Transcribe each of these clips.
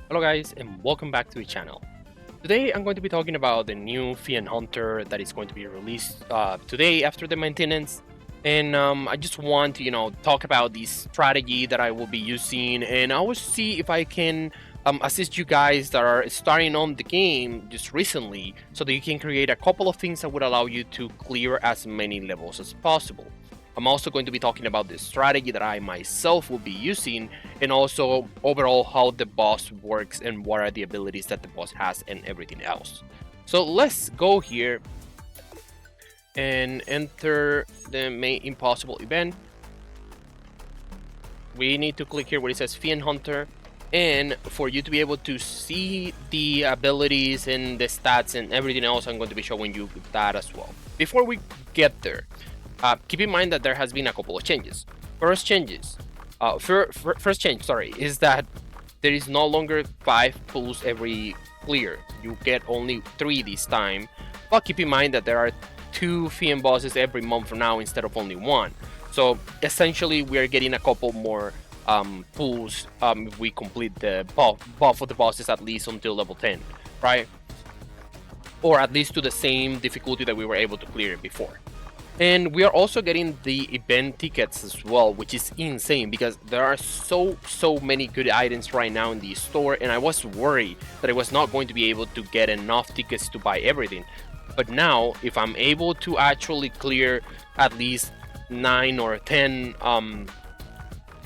Hello guys and welcome back to the channel. Today I'm going to be talking about the new Fiend Hunter that is going to be released today after the maintenance. And I just want to, talk about the strategy that I will be using, and I will see if I can assist you guys that are starting on the game just recently so that you can create a couple of things that would allow you to clear as many levels as possible. I'm also going to be talking about the strategy that I myself will be using, and also overall how the boss works and what are the abilities that the boss has and everything else. So let's go here and enter the main impossible event. We need to click here where it says Fiend Hunter, and for you to be able to see the abilities and the stats and everything else, I'm going to be showing you that as well. Before we get there, keep in mind that there has been a couple of changes. First change, is that there is no longer 5 pulls every clear. You get only 3 this time. But keep in mind that there are 2 Fiend bosses every month from now instead of only 1. So essentially, we are getting a couple more pulls if we complete the buff of the bosses at least until level 10, right? Or at least to the same difficulty that we were able to clear before. And we are also getting the event tickets as well, which is insane because there are so many good items right now in the store, and I was worried that I was not going to be able to get enough tickets to buy everything. But now, if I'm able to actually clear at least 9 or 10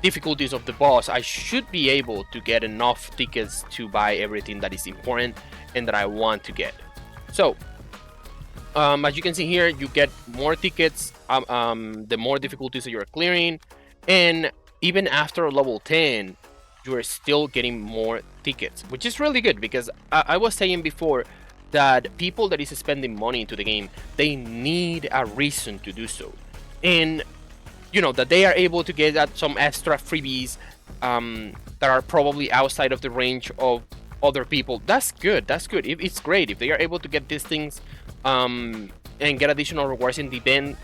difficulties of the boss, I should be able to get enough tickets to buy everything that is important and that I want to get. So as you can see here, you get more tickets the more difficulties that you're clearing, and even after level 10 you are still getting more tickets, which is really good because I was saying before that people that is spending money into the game, they need a reason to do so, and that they are able to get at some extra freebies that are probably outside of the range of other people. That's good. It's great if they are able to get these things and get additional rewards in the event.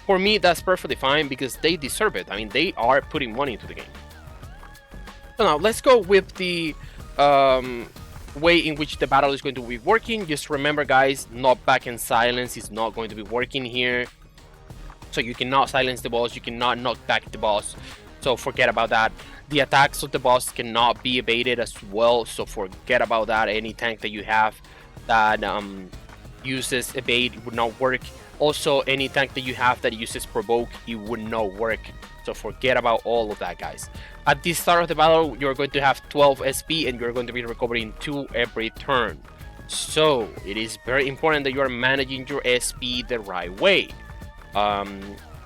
For me, that's perfectly fine because they deserve it. I mean, they are putting money into the game. So now let's go with the way in which the battle is going to be working. Just remember, guys, knock back and silence is not going to be working here. So you cannot silence the boss, you cannot knock back the boss. So forget about that. The attacks of the boss cannot be evaded as well, so forget about that. Any tank that you have that uses evade would not work. Also, any tank that you have that uses provoke, it would not work. So forget about all of that, guys. At the start of the battle, you're going to have 12 SP and you're going to be recovering 2 every turn. So it is very important that you are managing your SP the right way.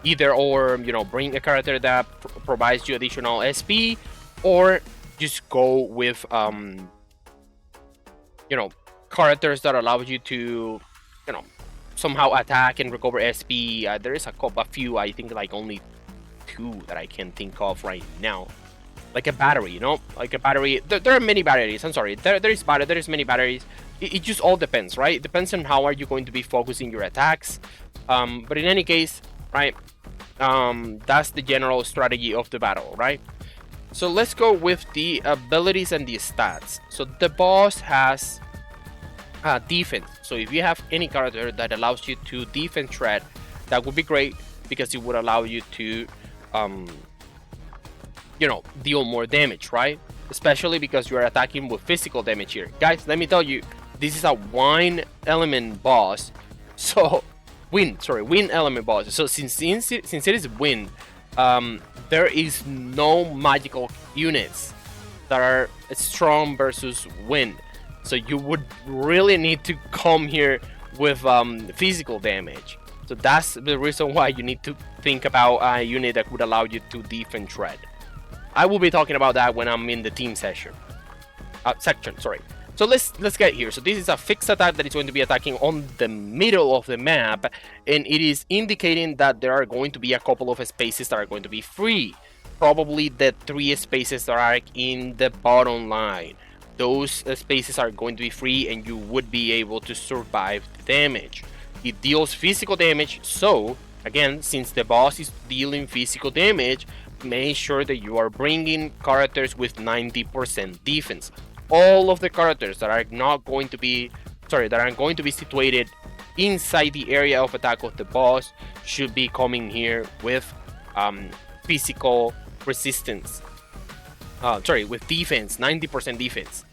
Either or, bring a character that provides you additional SP, or just go with characters that allow you to somehow attack and recover SP. There is a few, I think like only 2 that I can think of right now, like a battery, like a battery. There are many batteries. I'm sorry, there is many batteries. It just all depends, right? It depends on how are you going to be focusing your attacks. But in any case, right, that's the general strategy of the battle, right? So let's go with the abilities and the stats. So the boss has defense. So if you have any character that allows you to defend Strat, that would be great because it would allow you to deal more damage, right? Especially because you are attacking with physical damage here. Guys, let me tell you, this is a wind element boss. So wind element boss. So since it is wind, there is no magical units that are strong versus wind. So you would really need to come here with physical damage. So that's the reason why you need to think about a unit that would allow you to defend Shred. I will be talking about that when I'm in the team section. Sorry. So let's get here. So this is a fixed attack that is going to be attacking on the middle of the map, and it is indicating that there are going to be a couple of spaces that are going to be free. Probably the 3 spaces that are in the bottom line. Those spaces are going to be free and you would be able to survive the damage. It deals physical damage, so again, since the boss is dealing physical damage, make sure that you are bringing characters with 90% defense. all of the characters that are not going to be, sorry, that are going to be situated inside the area of attack of the boss should be coming here with physical resistance. Sorry, with defense, 90% defense.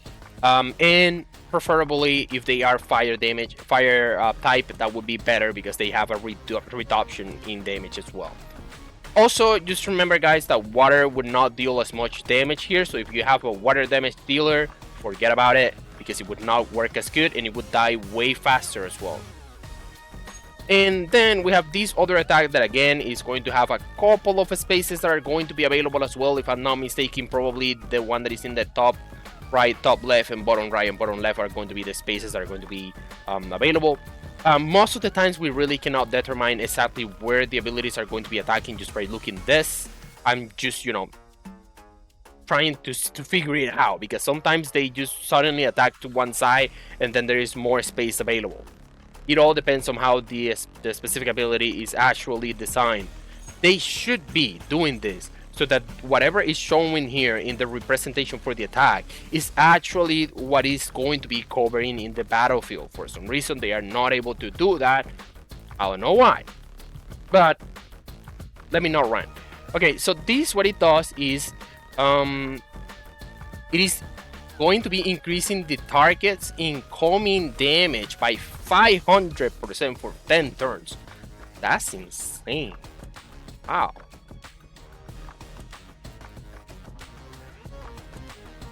And preferably if they are fire damage, fire type, that would be better because they have a reduction in damage as well. Also, just remember guys that water would not deal as much damage here, so if you have a water damage dealer, forget about it because it would not work as good and it would die way faster as well. And then we have this other attack that again is going to have a couple of spaces that are going to be available as well. If I'm not mistaken, probably the one that is in the top right, top left, and bottom right and bottom left are going to be the spaces that are going to be available. Most of the times we really cannot determine exactly where the abilities are going to be attacking just by looking this. I'm just, you know, trying to figure it out because sometimes they just suddenly attack to one side and then there is more space available. It all depends on how the specific ability is actually designed. They should be doing this so that whatever is showing here in the representation for the attack is actually what is going to be covering in the battlefield. For some reason they are not able to do that. I don't know why, but let me not rant. Okay, so this, what it does is it is going to be increasing the target's incoming damage by 500% for 10 turns. That's insane. Wow.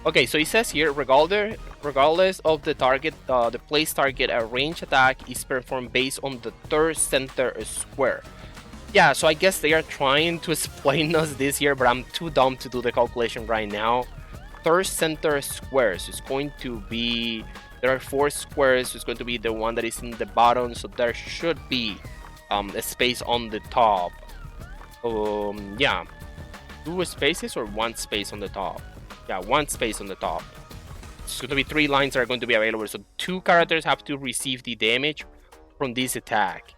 Okay, so it says here, regardless of the target, the place target, a range attack is performed based on the third center square. Yeah, so I guess they are trying to explain us this here, but I'm too dumb to do the calculation right now. Third center squares is going to be, there are 4 squares, so it's going to be the one that is in the bottom, so there should be a space on the top. Yeah, 2 spaces or 1 space on the top? Yeah, 1 space on the top. It's going to be 3 lines that are going to be available, so 2 characters have to receive the damage from this attack.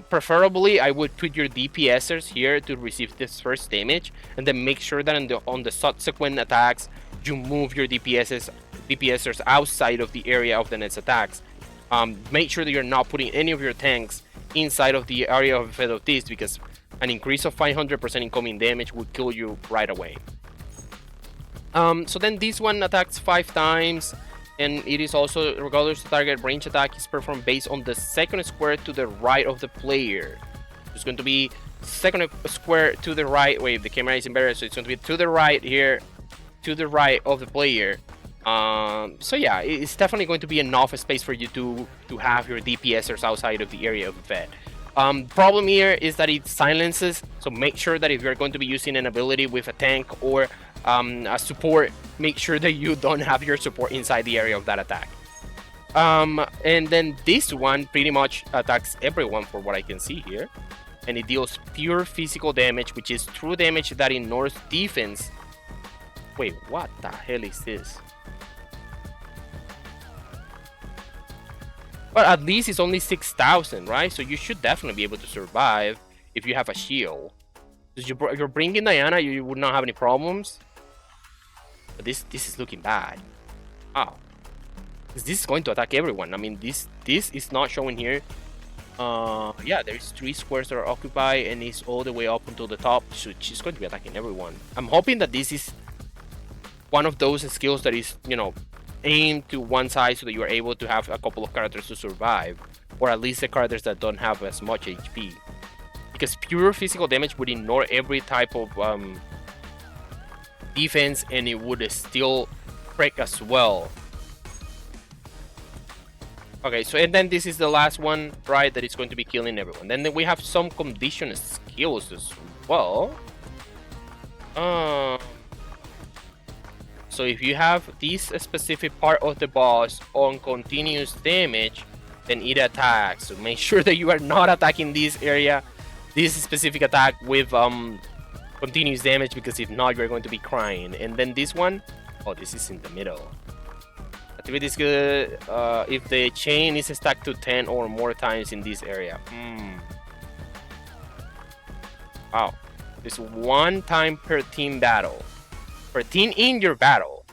Preferably, I would put your DPSers here to receive this first damage, and then make sure that on the subsequent attacks, you move your DPSers outside of the area of the next attacks. Make sure that you're not putting any of your tanks inside of the area of effect of this, because an increase of 500% incoming damage would kill you right away. So then this one attacks 5 times. And it is also, regardless of target, range attack is performed based on the second square to the right of the player. It's going to be second square to the right. Wait, the camera isn't better, so it's going to be to the right here, to the right of the player. So yeah, it's definitely going to be enough space for you to have your DPSers outside of the area of effect. Problem here is that it silences, so make sure that if you're going to be using an ability with a tank or a support, make sure that you don't have your support inside the area of that attack. And then this one pretty much attacks everyone for what I can see here, and it deals pure physical damage, which is true damage that ignores defense. Wait, what the hell is this? But at least it's only 6,000, right? So you should definitely be able to survive if you have a shield. If you're bringing Diana, you would not have any problems. But this is looking bad. Wow. This is going to attack everyone. I mean, this is not showing here. Yeah, there's 3 squares that are occupied, and it's all the way up until the top. So she's going to be attacking everyone. I'm hoping that this is one of those skills that is, you know, aimed to one side so that you are able to have a couple of characters to survive, or at least the characters that don't have as much HP. Because pure physical damage would ignore every type of defense, and it would still break as well. Okay, so and then this is the last one, right, that is going to be killing everyone. Then we have some condition skills as well. So if you have this specific part of the boss on continuous damage, then it attacks. So make sure that you are not attacking this area, this specific attack with continuous damage, because if not, you're going to be crying. And then this one, oh, this is in the middle. Activity is good if the chain is stacked to 10 or more times in this area. Wow. It's 1 time per team battle. Per team in your battle.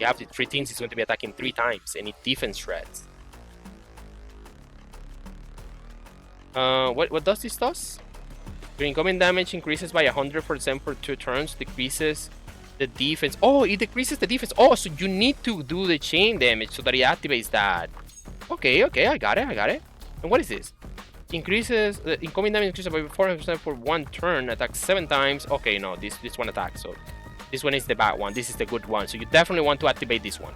You have the 3 teams, it's going to be attacking 3 times. Any defense threats. What does this does? Your incoming damage increases by 100% for 2 turns, decreases the defense. Oh, it decreases the defense. Oh, so you need to do the chain damage so that it activates that. Okay, I got it. And what is this? Increases the incoming damage increases by 400% for 1 turn, attacks 7 times. Okay, no, this one attacks. So this one is the bad one. This is the good one. So you definitely want to activate this one.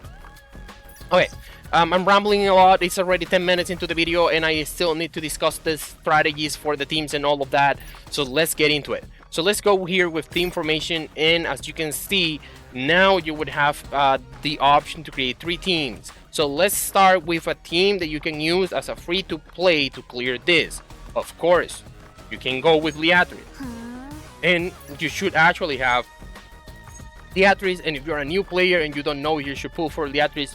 Okay, I'm rambling a lot. It's already 10 minutes into the video and I still need to discuss the strategies for the teams and all of that. So let's get into it. So let's go here with team formation, and as you can see, now you would have the option to create 3 teams. So let's start with a team that you can use as a free to play to clear this. Of course, you can go with Liatris. And you should actually have Liatris, and if you're a new player and you don't know you should pull for Liatris,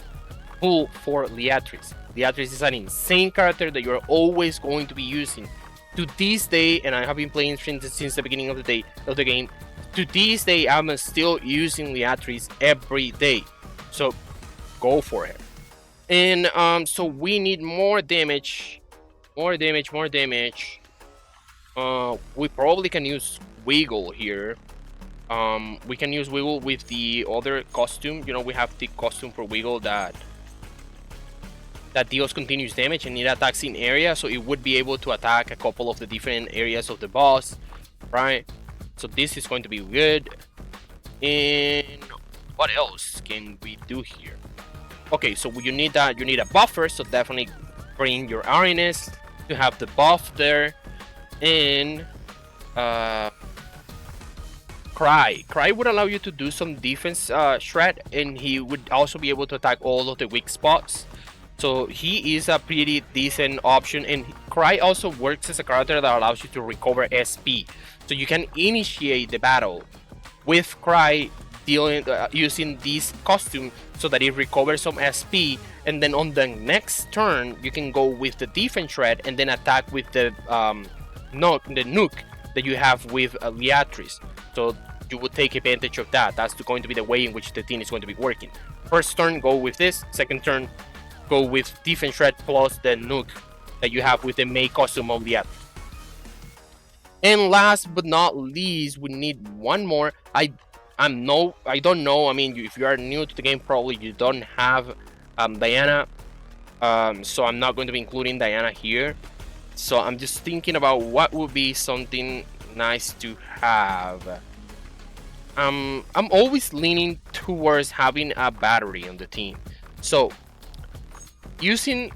pull for Liatris. Liatris is an insane character that you're always going to be using. To this day, and I have been playing since the beginning of the game, to this day I'm still using Liatris every day. So go for it. And so we need more damage. We probably can use Wiggle here. We can use Wiggle with the other costume. You know, we have the costume for Wiggle that deals continuous damage and it attacks in area, so it would be able to attack a couple of the different areas of the boss, right? So this is going to be good. And what else can we do here? Okay, so you need a buffer, so definitely bring your Ariness to have the buff there. And Cry would allow you to do some defense shred, and he would also be able to attack all of the weak spots. So he is a pretty decent option, and Cry also works as a character that allows you to recover SP. So you can initiate the battle with Cry using this costume so that it recovers some SP, and then on the next turn you can go with the defense shred and then attack with the nuke that you have with Liatris. So you would take advantage of that. That's going to be the way in which the team is going to be working. First turn, go with this. Second turn, go with defense shred plus the nuke that you have with the main costume of Liatris. And last but not least, we need one more. I don't know. I mean, if you are new to the game, probably you don't have Diana. So I'm not going to be including Diana here. So I'm just thinking about what would be something nice to have. I'm always leaning towards having a battery on the team. So using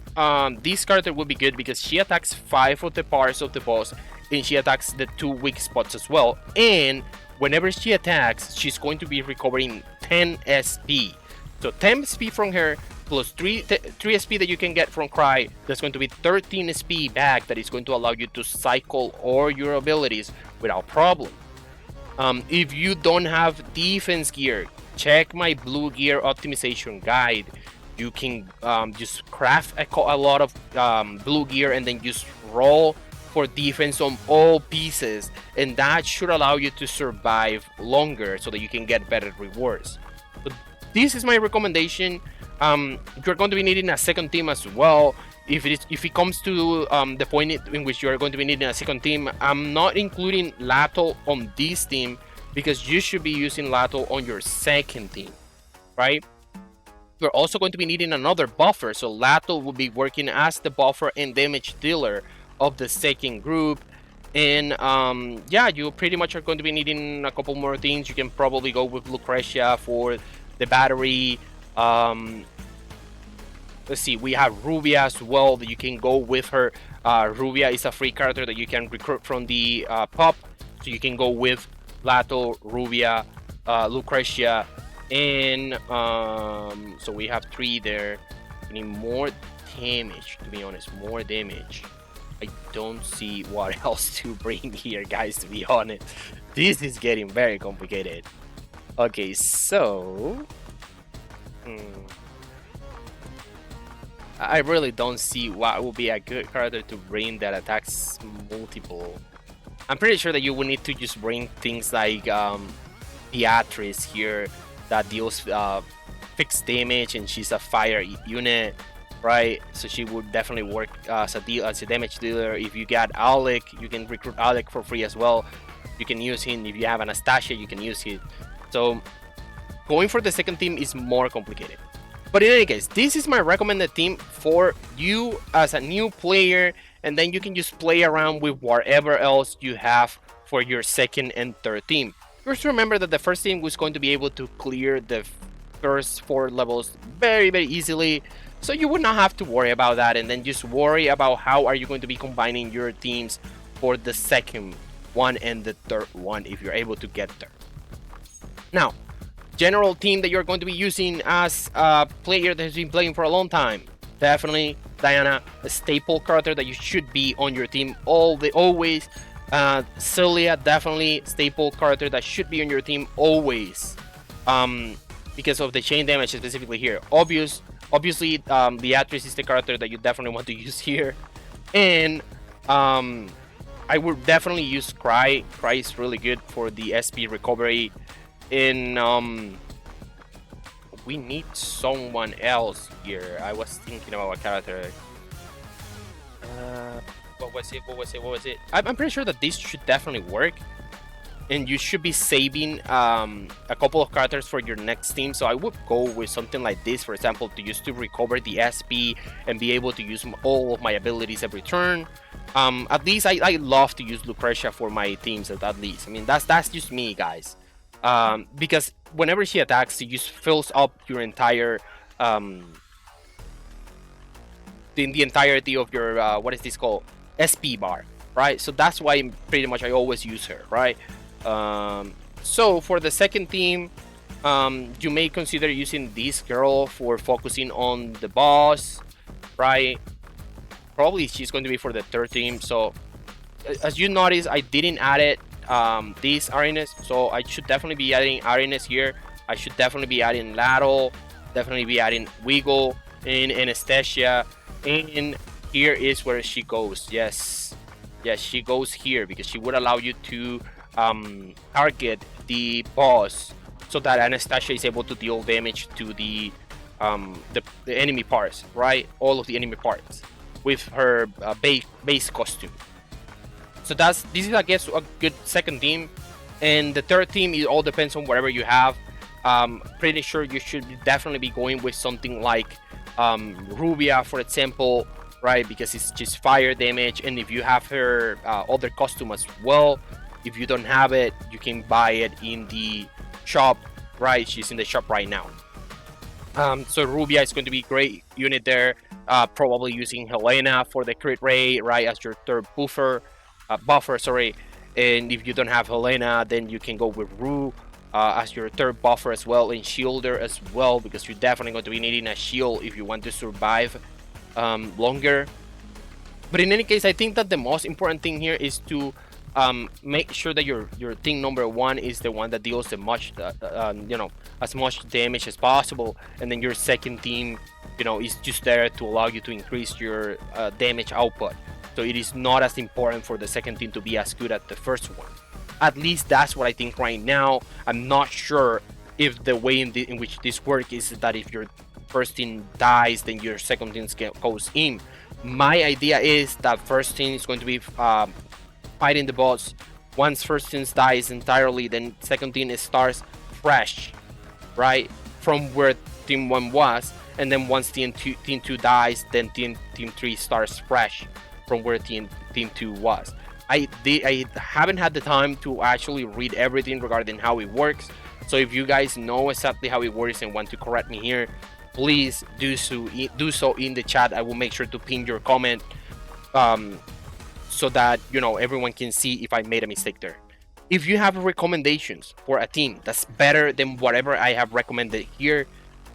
this character would be good because she attacks 5 of the parts of the boss, and she attacks the 2 weak spots as well. And whenever she attacks, she's going to be recovering 10 SP. So 10 SP from her plus 3 SP that you can get from Cry. That's going to be 13 SP back that is going to allow you to cycle all your abilities without problem. If you don't have defense gear, check my blue gear optimization guide. You can just craft a lot of blue gear and then just roll for defense on all pieces, and that should allow you to survive longer so that you can get better rewards. So this is my recommendation. You're going to be needing a second team as well. If it comes to the point in which you are going to be needing a second team, I'm not including Lato on this team because you should be using Lato on your second team, right? You're also going to be needing another buffer, so Lato will be working as the buffer and damage dealer of the second group. And yeah, you pretty much are going to be needing a couple more things. You can probably go with Lucretia for the battery. Let's see, we have Rubia as well that you can go with her. Rubia is a free character that you can recruit from the pop, so you can go with Lato, Rubia, Lucretia, and so we have 3 there. We need more damage, to be honest, more damage. I don't see what else to bring here, guys, to be honest. This is getting very complicated. Okay, so I really don't see what would be a good character to bring that attacks multiple. I'm pretty sure that you will need to just bring things like Beatrice here. that deals fixed damage, and she's a fire unit, right? So she would definitely work as a damage dealer. If you got Alec, you can recruit Alec for free as well. You can use him. If you have Anastasia, you can use him. So going for the second team is more complicated. But in any case, this is my recommended team for you as a new player, and then you can just play around with whatever else you have for your second and third team. Just remember that the first team was going to be able to clear the first 4 levels very easily, so you would not have to worry about that, and then just worry about how are you going to be combining your teams for the second one and the third one if you're able to get there. Now, general team that you're going to be using as a player that has been playing for a long time, definitely Diana, a staple character that you should be on your team always. Celia, definitely staple character that should be on your team always, because of the chain damage specifically here. Obviously, Beatrice is the character that you definitely want to use here, and I would definitely use Cry. Cry is really good for the SP recovery. And we need someone else here. I was thinking about a character. What was it? I'm pretty sure that this should definitely work, and you should be saving a couple of characters for your next team. So I would go with something like this, for example, to use to recover the SP and be able to use all of my abilities every turn. At least I love to use Lucretia for my teams. At least, I mean, that's just me, guys. Because whenever she attacks, she just fills up your entire the entirety of your what is this called, SP bar, right? So that's why pretty much I always use her, right? So for the second team, you may consider using this girl for focusing on the boss, right? Probably she's going to be for the third team. So as you notice, I didn't add it these arenas, so I should definitely be adding arenas here. I should definitely be adding Lateral, definitely be adding Wiggle and Anastasia, and here is where she goes. Yes, she goes here because she would allow you to target the boss so that Anastasia is able to deal damage to the enemy parts, right? All of the enemy parts with her base costume. So this is, I guess, a good second team. And the third team, it all depends on whatever you have. Pretty sure you should definitely be going with something like Rubia, for example, right? Because it's just fire damage. And if you have her other costume as well, if you don't have it, you can buy it in the shop, right? She's in the shop right now. So Rubia is going to be a great unit there. Probably using Helena for the crit rate, right, as your third buffer. And if you don't have Helena, then you can go with Rue as your third buffer as well, and Shielder as well, because you're definitely going to be needing a shield if you want to survive longer. But in any case, I think that the most important thing here is to make sure that your team number one is the one that deals the much as much damage as possible, and then your second team is just there to allow you to increase your damage output. So it is not as important for the second team to be as good as the first one. At least that's what I think right now. I'm not sure if the way in which this works is that if your first team dies, then your second team goes in. My idea is that first team is going to be fighting the boss. Once first team dies entirely, then second team starts fresh, right, from where team 1 was. And then once team 2 dies, then team 3 starts fresh from where team 2 was. I haven't had the time to actually read everything regarding how it works. So if you guys know exactly how it works and want to correct me here, please do so in the chat. I will make sure to pin your comment so that everyone can see if I made a mistake there. If you have recommendations for a team that's better than whatever I have recommended here,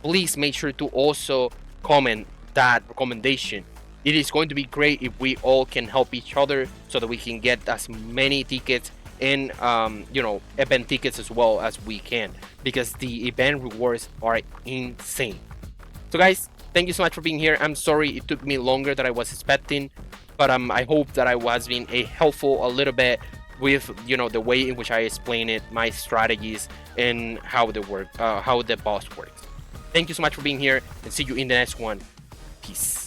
please make sure to also comment that recommendation. It is going to be great if we all can help each other so that we can get as many tickets and event tickets as well as we can, because the event rewards are insane. So guys, thank you so much for being here. I'm sorry it took me longer than I was expecting, but I hope that I was being helpful a little bit with the way in which I explain it, my strategies, and how the boss works. Thank you so much for being here, and see you in the next one. Peace.